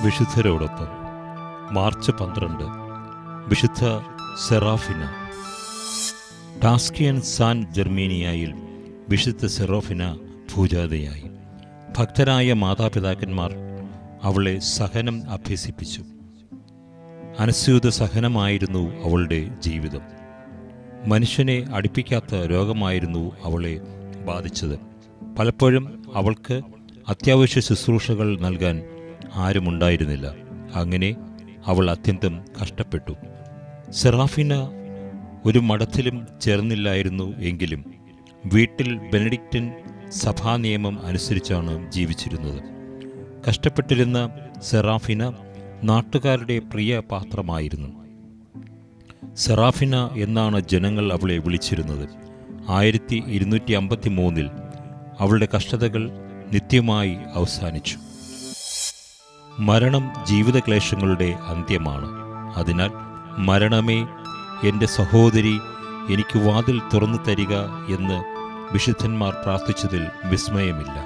വിശുദ്ധരോടൊപ്പം March 12 വിശുദ്ധ സെറാഫിന. ടാസ്കിയൻ San ജർമേനിയായിൽ വിശുദ്ധ സെറാഫിന പൂജാതയായി. ഭക്തരായ മാതാപിതാക്കന്മാർ അവളെ സഹനം അഭ്യസിപ്പിച്ചു. അനസ്യൂത സഹനമായിരുന്നു അവളുടെ ജീവിതം. മനുഷ്യനെ അടുപ്പിക്കാത്ത രോഗമായിരുന്നു അവളെ ബാധിച്ചത്. പലപ്പോഴും അവൾക്ക് അത്യാവശ്യ ശുശ്രൂഷകൾ നൽകാൻ ആരുമുണ്ടായിരുന്നില്ല. അങ്ങനെ അവൾ അത്യന്തം കഷ്ടപ്പെട്ടു. സെറാഫിന ഒരു മഠത്തിലും ചേർന്നില്ലായിരുന്നു എങ്കിലും വീട്ടിൽ ബെനഡിക്റ്റൻ സഭാ നിയമം അനുസരിച്ചാണ് ജീവിച്ചിരുന്നത്. കഷ്ടപ്പെട്ടിരുന്ന സെറാഫിന നാട്ടുകാരുടെ പ്രിയ പാത്രമായിരുന്നു. സെറാഫിന എന്നാണ് ജനങ്ങൾ അവളെ വിളിച്ചിരുന്നത്. 1253 അവളുടെ കഷ്ടതകൾ നിത്യമായി അവസാനിച്ചു. മരണം ജീവിതക്ലേശങ്ങളുടെ അന്ത്യമാണ്. അതിനാൽ മരണമേ എൻ്റെ സഹോദരി, എനിക്ക് വാതിൽ തുറന്നു തരിക എന്ന് വിശുദ്ധന്മാർ പ്രാർത്ഥിച്ചതിൽ വിസ്മയമില്ല.